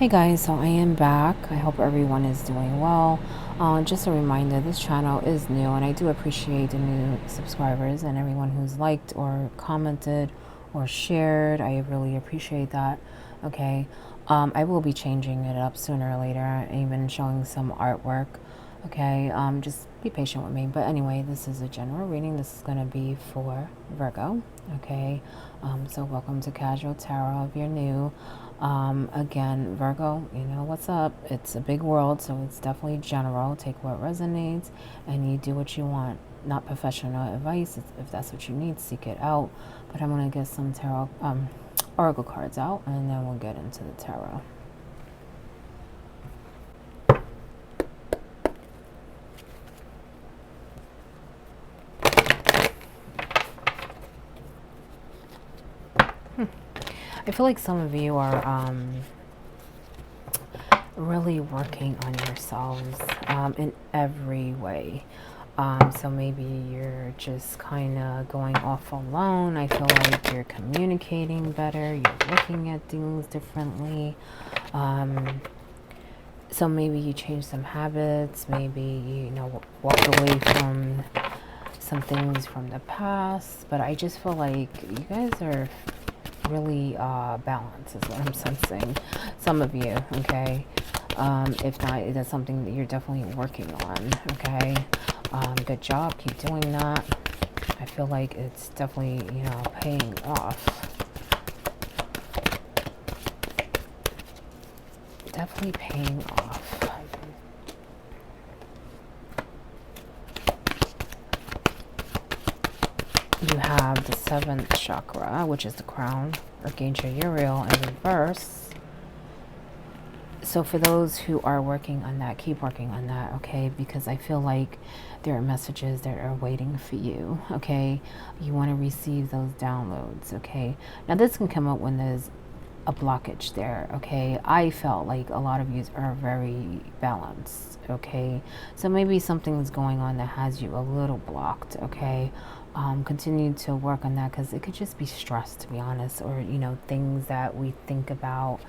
Hey guys, so I am back. I hope everyone is doing well. Just a reminder, this channel is new and I do appreciate the new subscribers and everyone who's liked or commented or shared. I really appreciate that. Okay. I will be changing it up sooner or later, even showing some artwork. Okay. Just be patient with me. But anyway, this is a general reading. This is going to be for Virgo. Okay. So welcome to Casual Tarot if you're new. Again, Virgo, you know what's up. It's a big world, so it's definitely general. Take what resonates and you do what you want. Not professional advice. If that's what you need, seek it out. But I'm going to get some tarot, oracle cards out, and then we'll get into the tarot. I feel like some of you are really working on yourselves in every way. So maybe you're just kind of going off alone. I feel like you're communicating better. You're looking at things differently. So maybe you change some habits. Maybe you walk away from some things from the past. But I just feel like you guys are really balanced is what I'm sensing. Some of you, okay? If not, that's something that you're definitely working on, okay? Good job. Keep doing that. I feel like it's definitely, paying off. Definitely paying off. You have the 7th chakra, which is the crown, Archangel Uriel in reverse. So for those who are working on that, keep working on that, okay? Because I feel like there are messages that are waiting for you, okay? You want to receive those downloads, okay? Now this can come up when there's a blockage there, okay? I felt like a lot of you are very balanced, okay? So maybe something's going on that has you a little blocked, okay? Continue to work on that because it could just be stress, to be honest, or, things that we think about.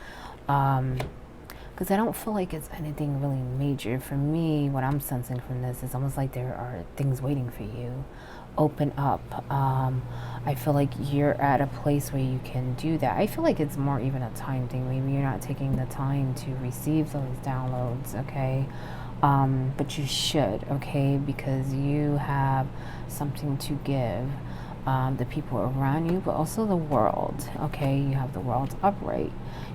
Because I don't feel like it's anything really major. For me, what I'm sensing from this is almost like there are things waiting for you. Open up. I feel like you're at a place where you can do that. I feel like it's more even a time thing. Maybe you're not taking the time to receive those downloads, okay? But you should, okay? Because you have something to give. The people around you, but also the world, okay? You have the world upright.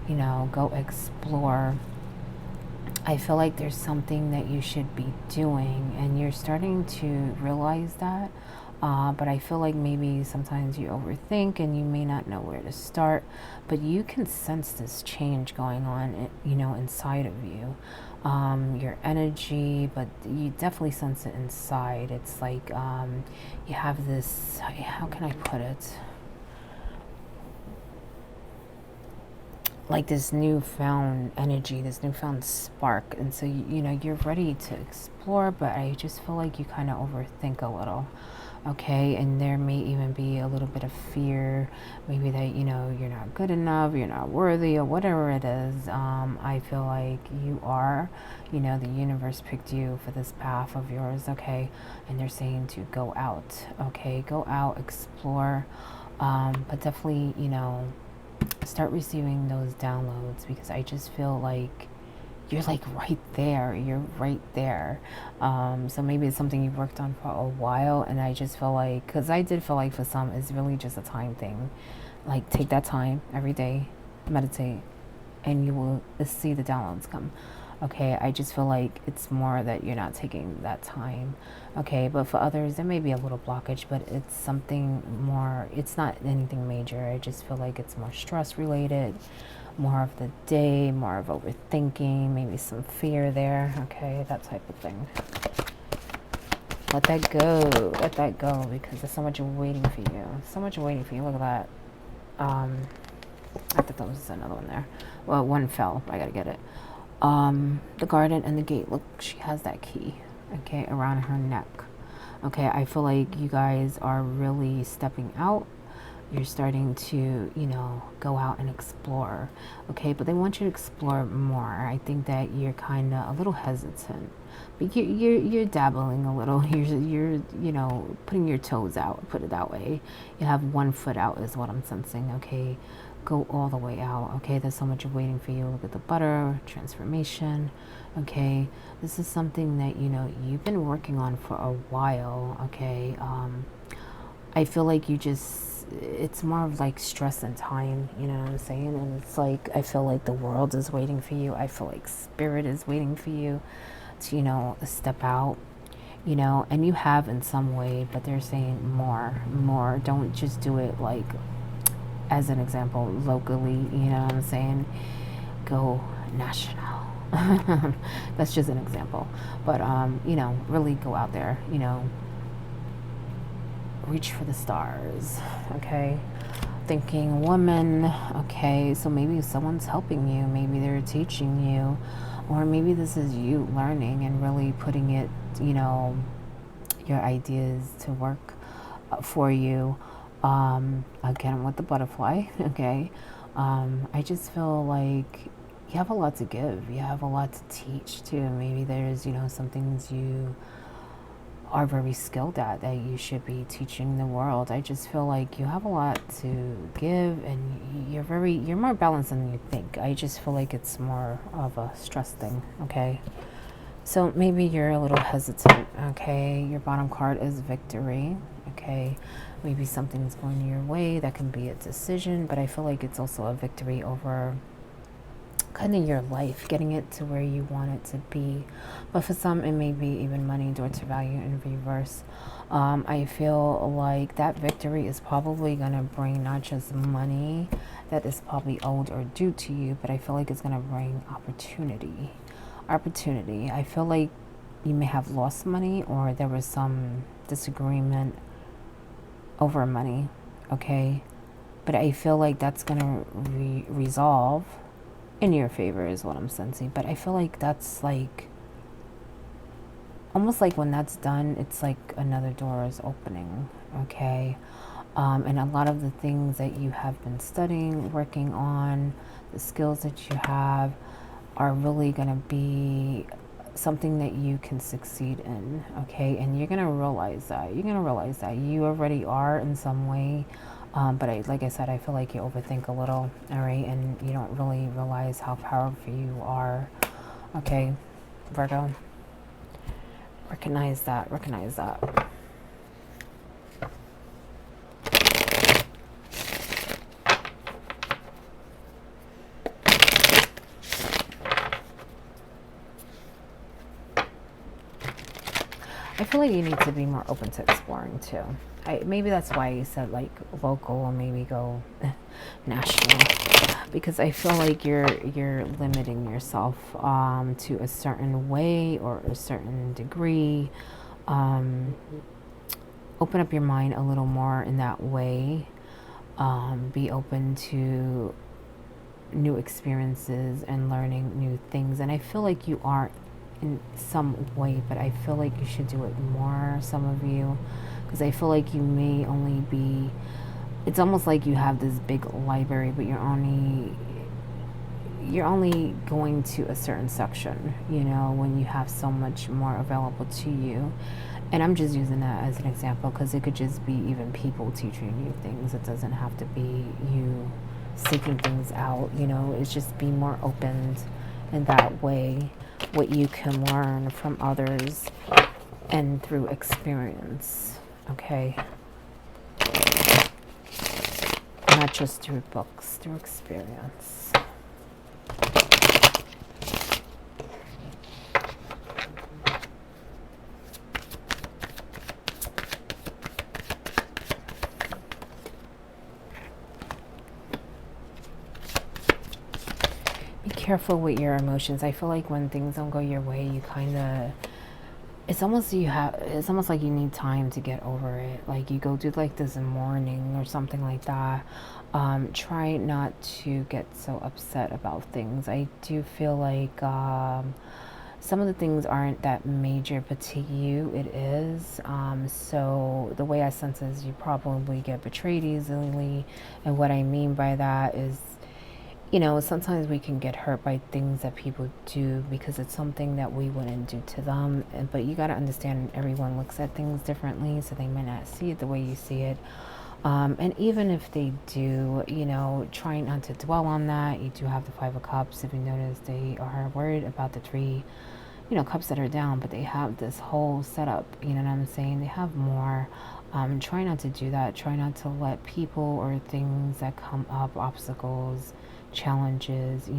Go explore. I feel like there's something that you should be doing and you're starting to realize that. But I feel like maybe sometimes you overthink and you may not know where to start, but you can sense this change going on, inside of you. Your energy, but you definitely sense it inside. It's like you have this, how can I put it? Like this newfound energy, this newfound spark. And so, you're ready to explore, but I just feel like you kind of overthink a little. Okay, and there may even be a little bit of fear, maybe that, you're not good enough, you're not worthy, or whatever it is. I feel like you are, the universe picked you for this path of yours, okay? And they're saying to go out, okay? Go out, explore, but definitely, start receiving those downloads because I just feel like you're like right there. You're right there. So maybe it's something you've worked on for a while, and I just feel like, because I did feel like for some, it's really just a time thing. Like take that time every day, meditate, and you will see the downloads come. Okay, I just feel like it's more that you're not taking that time. Okay, but for others, there may be a little blockage, but it's something more, it's not anything major. I just feel like it's more stress related, more of the day, more of overthinking, maybe some fear there. Okay, that type of thing. Let that go, because there's so much waiting for you. So much waiting for you. Look at that. I thought that was another one there. Well, one fell. I gotta get it. The garden and the gate. Look, she has that key, okay, around her neck. Okay, I feel like you guys are really stepping out You're starting to, go out and explore, okay? But they want you to explore more. I think that you're kind of a little hesitant, but you're dabbling a little. You're putting your toes out. Put it that way. You have one foot out, is what I'm sensing. Okay, go all the way out. Okay, there's so much waiting for you. Look at the butter transformation. Okay, this is something that you've been working on for a while. Okay, I feel like it's more of like stress and time, you know what I'm saying? And it's like, I feel like the world is waiting for you. I feel like spirit is waiting for you to, step out, and you have in some way, but they're saying more. Don't just do it like, as an example, locally, you know what I'm saying? Go national. That's just an example. But, really go out there, reach for the stars, okay? Thinking woman, okay? So maybe someone's helping you, maybe they're teaching you, or maybe this is you learning and really putting it, your ideas to work for you. Again, with the butterfly, okay? I just feel like you have a lot to give, you have a lot to teach too. Maybe there's, some things you are very skilled at that you should be teaching the world. I just feel like you have a lot to give, and you're more balanced than you think. I just feel like it's more of a stress thing, okay? So maybe you're a little hesitant, okay? Your bottom card is victory, okay? Maybe something's going your way. That can be a decision, but I feel like it's also a victory over kind of your life, getting it to where you want it to be. But for some, it may be even money, door to value in reverse. I feel like that victory is probably going to bring not just money that is probably owed or due to you, but I feel like it's going to bring opportunity. I feel like you may have lost money, or there was some disagreement over money, okay? But I feel like that's going to resolve in your favor is what I'm sensing. But I feel like that's like, almost like when that's done, it's like another door is opening, okay? And a lot of the things that you have been studying, working on, the skills that you have are really going to be something that you can succeed in, okay? And you're going to realize that. You already are in some way. But like I said, I feel like you overthink a little, all right? And you don't really realize how powerful you are, okay, Virgo? Recognize that. I feel like you need to be more open to exploring too. Maybe that's why you said like local, or maybe go national, because I feel like you're limiting yourself to a certain way or a certain degree. Open up your mind a little more in that way. Be open to new experiences and learning new things. And I feel like you are in some way, but I feel like you should do it more, some of you, because I feel like you may only be, it's almost like you have this big library, but you're only going to a certain section, when you have so much more available to you. And I'm just using that as an example, because it could just be even people teaching you things. It doesn't have to be you seeking things out, it's just be more open in that way, what you can learn from others and through experience, okay? Not just through books, through experience. Be careful with your emotions. I feel like when things don't go your way, you kind of, it's almost like you need time to get over it. Like you go through like this mourning or something like that. Try not to get so upset about things. I do feel like Some of the things aren't that major, but to you it is. So the way I sense is you probably get betrayed easily. And what I mean by that is, sometimes we can get hurt by things that people do because it's something that we wouldn't do to them. But you got to understand everyone looks at things differently, so they may not see it the way you see it. And even if they do, try not to dwell on that. You do have the Five of Cups. If you notice, they are worried about the three, cups that are down, but they have this whole setup. You know what I'm saying? They have more. Try not to do that. Try not to let people or things that come up, obstacles, challenges,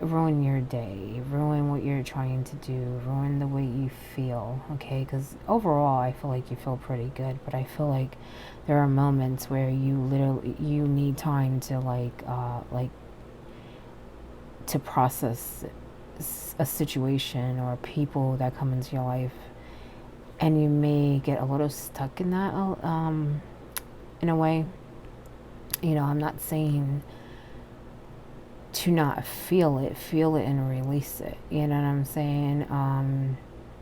ruin your day, ruin what you're trying to do, ruin the way you feel, okay? Because overall, I feel like you feel pretty good, but I feel like there are moments where you need time to to process a situation or people that come into your life, and you may get a little stuck in that, in a way. I'm not saying to not feel it and release it. You know what I'm saying?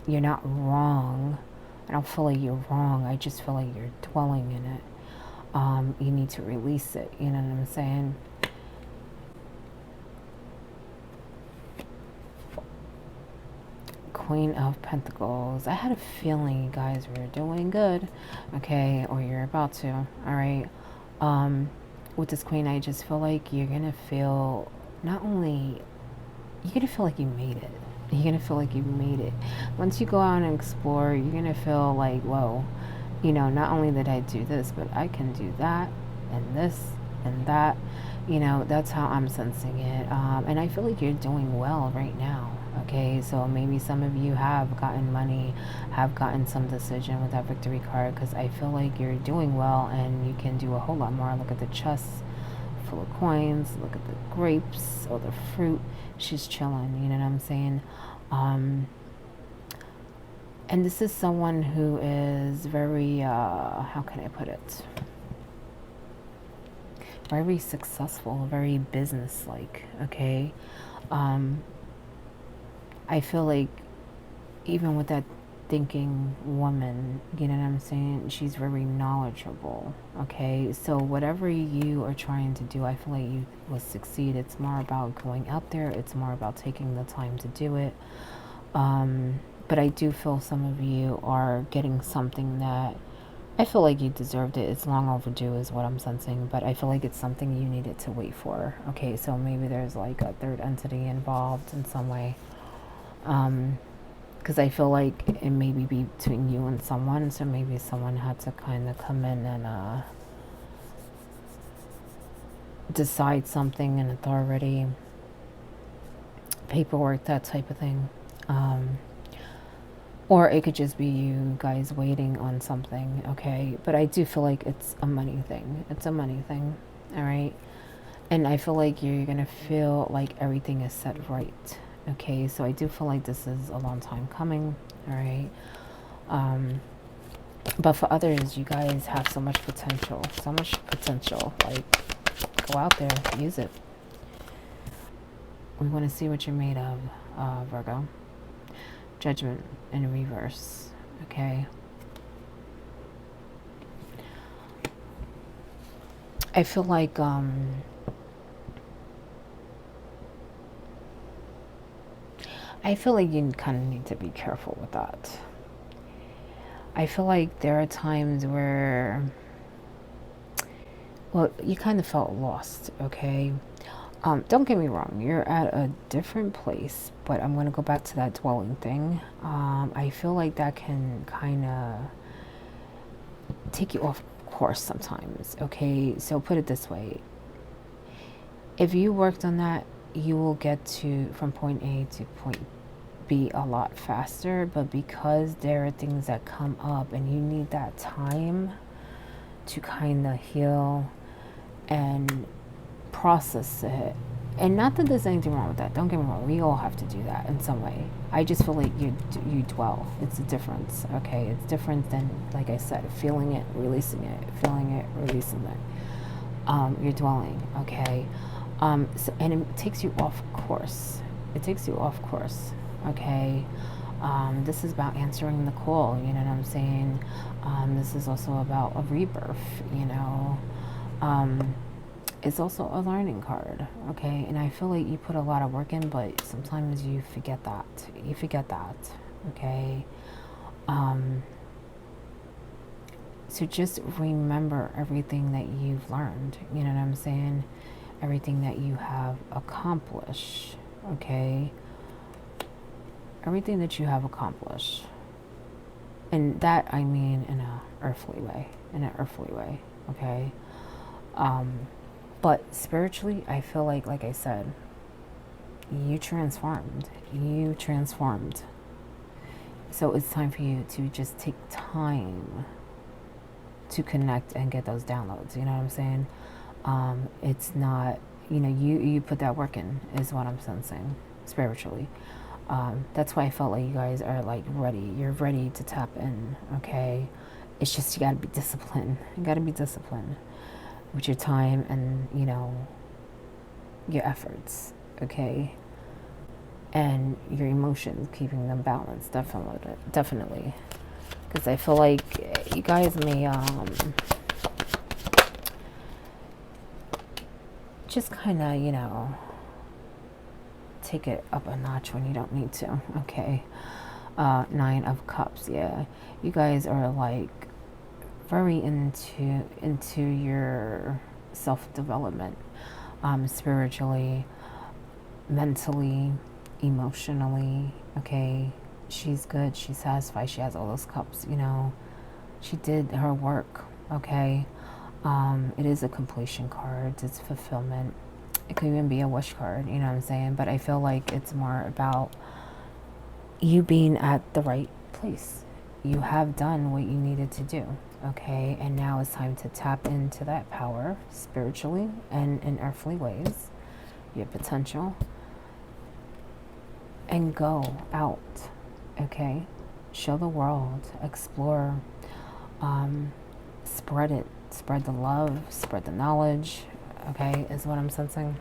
You're not wrong. I don't feel like you're wrong. I just feel like you're dwelling in it. You need to release it. You know what I'm saying? Queen of Pentacles. I had a feeling you guys were doing good, okay, or you're about to. All right. With this Queen, I just feel like you're gonna feel not only you're gonna feel like you made it. You're gonna feel like you made it. Once you go out and explore, you're gonna feel like, whoa, not only did I do this, but I can do that and this and that. That's how I'm sensing it. And I feel like you're doing well right now. Okay, so maybe some of you have gotten money, have gotten some decision with that victory card, because I feel like you're doing well and you can do a whole lot more. Look at the chest full of coins. Look at the grapes or the fruit. She's chilling. You know what I'm saying? And this is someone who is very, how can I put it? Very successful, very business-like, okay? I feel like even with that thinking woman, you know what I'm saying? She's very knowledgeable, okay? So whatever you are trying to do, I feel like you will succeed. It's more about going out there. It's more about taking the time to do it. But I do feel some of you are getting something that I feel like you deserved it. It's long overdue is what I'm sensing, but I feel like it's something you needed to wait for. Okay, so maybe there's like a third entity involved in some way. Because I feel like it may be between you and someone, so maybe someone had to kind of come in and decide something, an authority, paperwork, that type of thing. Or it could just be you guys waiting on something, okay? But I do feel like it's a money thing. It's a money thing, all right? And I feel like you're going to feel like everything is set right, okay? So I do feel like this is a long time coming, all right? But for others, you guys have so much potential. So much potential. Like, go out there, use it. We want to see what you're made of, Virgo. Judgment in reverse, okay? I feel like you kind of need to be careful with that. I feel like there are times where, well, you kind of felt lost, okay? Don't get me wrong, you're at a different place, but I'm going to go back to that dwelling thing. I feel like that can kind of take you off course sometimes, okay? So put it this way. If you worked on that, you will get to from point A to point B a lot faster, but because there are things that come up and you need that time to kind of heal and process it. And not that there's anything wrong with that. Don't get me wrong. We all have to do that in some way. I just feel like you dwell. It's a difference. Okay, it's different than, like I said, feeling it, releasing it, feeling it, releasing it. You're dwelling. Okay, so, and it takes you off course. It takes you off course. okay? This is about answering the call, you know what I'm saying? This is also about a rebirth, you know? It's also a learning card, okay? And I feel like you put a lot of work in, but sometimes you forget that. You forget that, okay? So just remember everything that you've learned, you know what I'm saying? Everything that you have accomplished, okay? Everything that you have accomplished. And that I mean in a earthly way, okay? But spiritually, I feel like I said, you transformed. You transformed. So it's time for you to just take time to connect and get those downloads. You know what I'm saying? It's not, you know, you put that work in, is what I'm sensing spiritually. That's why I felt like you guys are like ready. You're ready to tap in, okay? It's just you gotta be disciplined. You gotta be disciplined with your time and, you know, your efforts, okay? And your emotions, keeping them balanced, definitely. Because I feel like you guys may just kind of, you know, take it up a notch when you don't need to, okay? Nine of Cups, yeah. You guys are like very into your self-development, spiritually, mentally, emotionally, okay? She's good, she's satisfied, she has all those cups, you know. She did her work, okay? It is a completion card, it's fulfillment. It could even be a wish card, you know what I'm saying? But I feel like it's more about you being at the right place. You have done what you needed to do, okay? And now it's time to tap into that power spiritually and in earthly ways, your potential, and go out, okay? Show the world, explore, spread it, spread the love, spread the knowledge, okay, is what I'm sensing.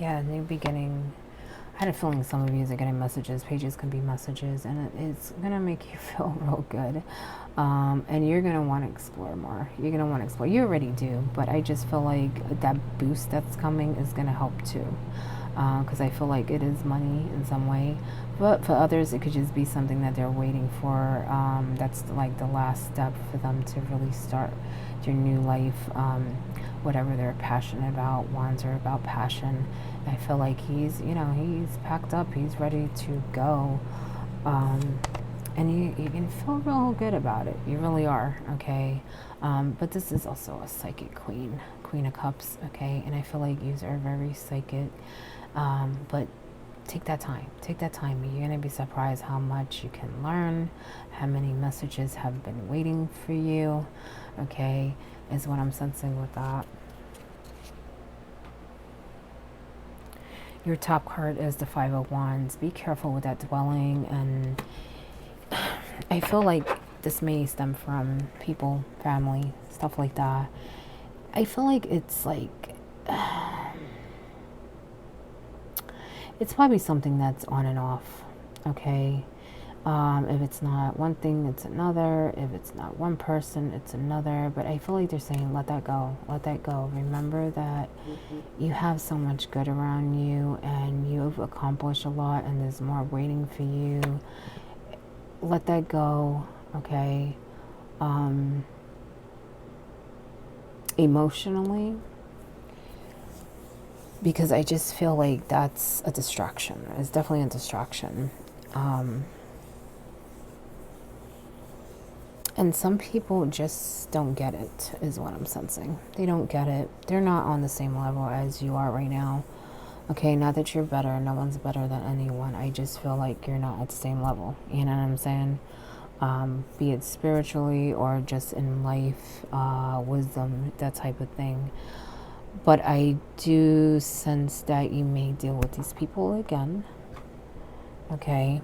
Yeah, new beginning. I had a feeling some of you are getting messages. Pages can be messages, and it's gonna make you feel real good. And you're gonna want to explore more. You're gonna want to explore. You already do, but I just feel like that boost that's coming is gonna help too. Because I feel like it is money in some way, but for others it could just be something that they're waiting for. That's like the last step for them to really start their new life, whatever they're passionate about. Wands are about passion. I feel like he's, you know, he's packed up, he's ready to go, and you can feel real good about it. You really are, okay? But this is also a psychic queen, Queen of Cups, okay? And I feel like you are very psychic. But take that time. Take that time. You're going to be surprised how much you can learn, how many messages have been waiting for you, okay, is what I'm sensing with that. Your top card is the Five of Wands. Be careful with that dwelling. And I feel like this may stem from people, family, stuff like that. I feel like it's like... it's probably something that's on and off, okay? If it's not one thing, it's another. If it's not one person, it's another. But I feel like they're saying, let that go. Let that go. Remember that you have so much good around you and you've accomplished a lot and there's more waiting for you. Let that go, okay? Emotionally, because I just feel like that's a distraction. It's definitely a distraction. And some people just don't get it, is what I'm sensing. They don't get it. They're not on the same level as you are right now. Okay, not that you're better. No one's better than anyone. I just feel like you're not at the same level. You know what I'm saying? Be it spiritually or just in life, wisdom, that type of thing. But I do sense that you may deal with these people again. Okay.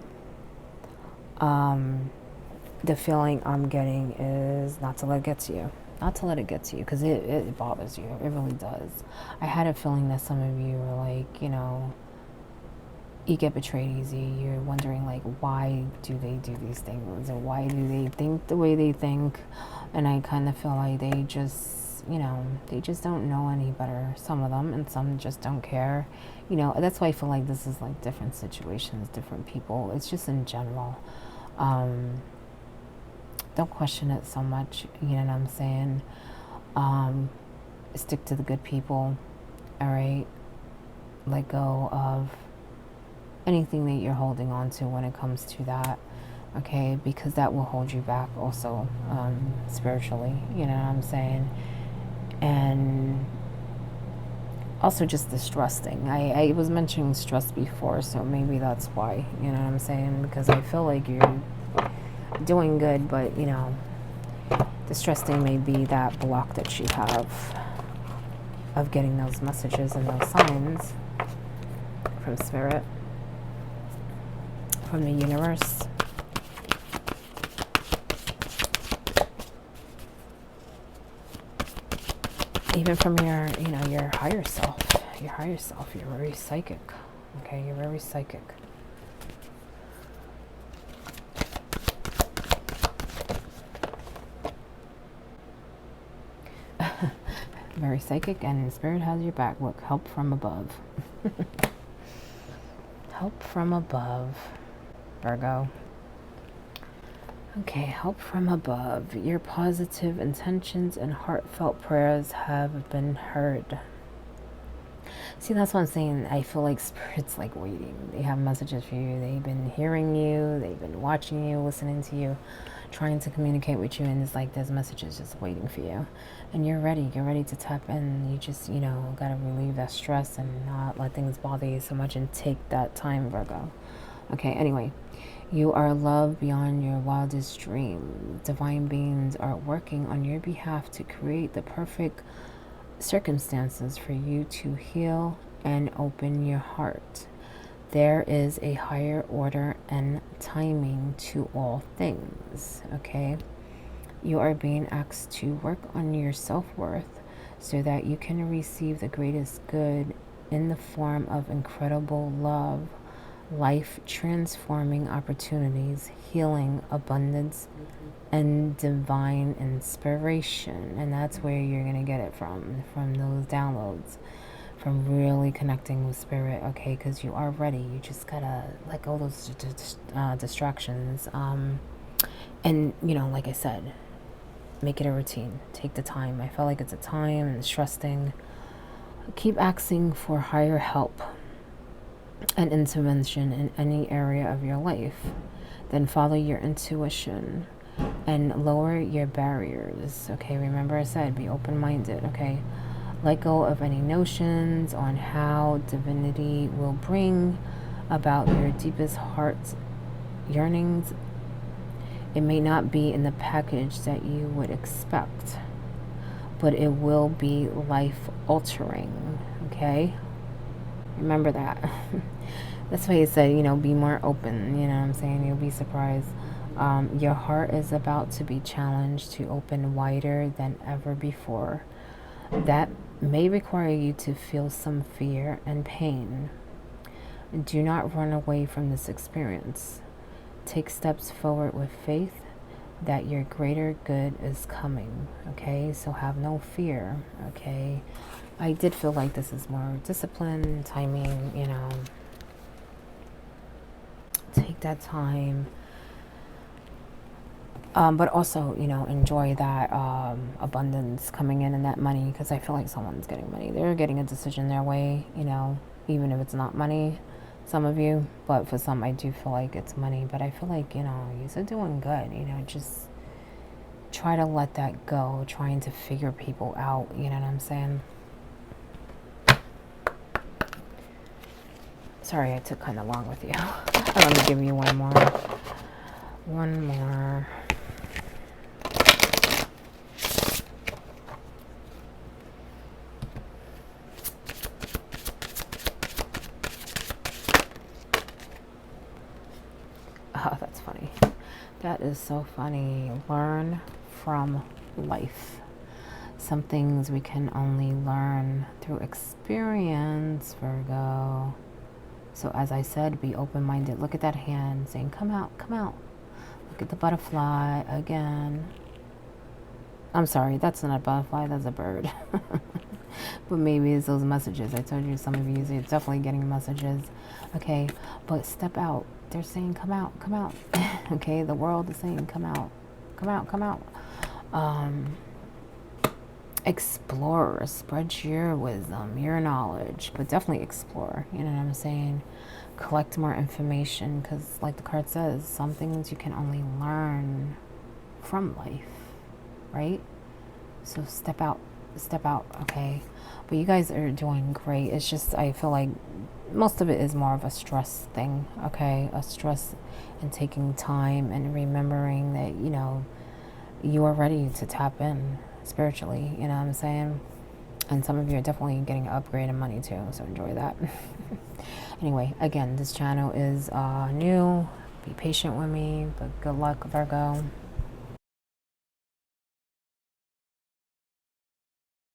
The feeling I'm getting is not to let it get to you. Not to let it get to you, because it bothers you. It really does. I had a feeling that some of you were like, you know, you get betrayed easy. You're wondering, like, why do they do these things, or why do they think the way they think? And I kind of feel like they just, they just don't know any better, some of them, and some just don't care. That's why I feel like this is like different situations, different people. It's just in general. Don't question it so much, you know what I'm saying? Stick to the good people, all right? Let go of anything that you're holding on to when it comes to that, okay? Because that will hold you back also, spiritually, you know what I'm saying? And also just the stress thing. I was mentioning stress before, so maybe that's why, you know what I'm saying? Because I feel like you're doing good, but, the stress thing may be that block that you have of getting those messages and those signs from spirit, from the universe. Even from your, your higher self. Your higher self. You're very psychic. Okay, you're very psychic. Very psychic, and spirit has your back. Look, help from above. Help from above, Virgo. Okay, help from above. Your positive intentions and heartfelt prayers have been heard. See, that's what I'm saying. I feel like spirit's like waiting. They have messages for you. They've been hearing you. They've been watching you, listening to you, trying to communicate with you. And it's like there's messages just waiting for you. And you're ready. You're ready to tap in. You just, got to relieve that stress and not let things bother you so much and take that time, Virgo. Okay, anyway. You are loved beyond your wildest dreams. Divine beings are working on your behalf to create the perfect circumstances for you to heal and open your heart. There is a higher order and timing to all things, okay? You are being asked to work on your self-worth so that you can receive the greatest good in the form of incredible love, life-transforming opportunities, healing, abundance, and divine inspiration. And that's where you're going to get it from those downloads, from really connecting with spirit, okay? Because you are ready. You just got to let go of those distractions. And, like I said, make it a routine. Take the time. I felt like it's a time and it's trusting. Keep asking for higher help and intervention in any area of your life. Then follow your intuition and lower your barriers, okay? Remember I said be open-minded, okay? Let go of any notions on how divinity will bring about your deepest heart's yearnings. It may not be in the package that you would expect, but it will be life-altering, okay? Remember that. That's why he said, be more open. You know what I'm saying? You'll be surprised. Your heart is about to be challenged to open wider than ever before. That may require you to feel some fear and pain. Do not run away from this experience. Take steps forward with faith that your greater good is coming. Okay? So have no fear. Okay? I did feel like this is more discipline, timing, take that time. But also, enjoy that abundance coming in and that money, because I feel like someone's getting money. They're getting a decision their way, even if it's not money, some of you. But for some, I do feel like it's money. But I feel like, you're doing good, just try to let that go, trying to figure people out, you know what I'm saying? Sorry, I took kind of long with you. Let me give you one more. One more. Oh, that's funny. That is so funny. Learn from life. Some things we can only learn through experience, Virgo. So as I said, be open-minded. Look at that hand saying, come out, come out. Look at the butterfly again. I'm sorry, that's not a butterfly, that's a bird. But maybe it's those messages. I told you some of you are definitely getting messages. Okay, but step out. They're saying, come out, come out. Okay, the world is saying, come out, come out, come out. Explore, spread your wisdom, your knowledge, but definitely explore. You know what I'm saying? Collect more information, because like the card says, some things you can only learn from life, right? So step out, okay? But you guys are doing great. It's just, I feel like most of it is more of a stress thing, okay? A stress and taking time and remembering that, you know, you are ready to tap in spiritually, you know what I'm saying? And some of you are definitely getting an upgrade in money too, so enjoy that. Anyway, again, this channel is new. Be patient with me, but good luck, Virgo.